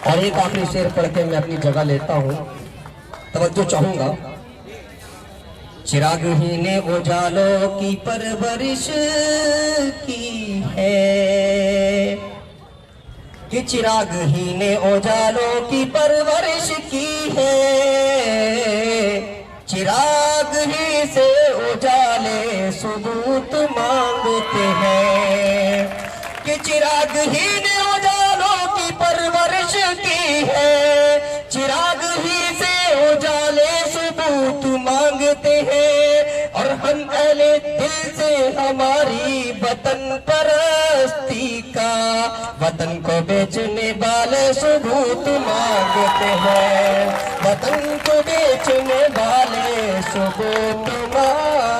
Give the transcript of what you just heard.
और एक आखिरी शेर पढ़ के मैं अपनी जगह लेता हूँ। तवज्जो चाहूंगा। चिरागहीन उजालों की परवरिश की है कि चिरागहीन उजालों की परवरिश की है। चिराग ही से उजाले सबूत मांगते हैं कि चिरागहीन उजालों की परवरिश की है। चिराग ही से उजाले सबूत मांगते हैं और हम अहले दिल से हमारी वतन परस्ती का वतन को बेचने वाले सबूत मांगते हैं। वतन को बेचने वाले सबूत मांगते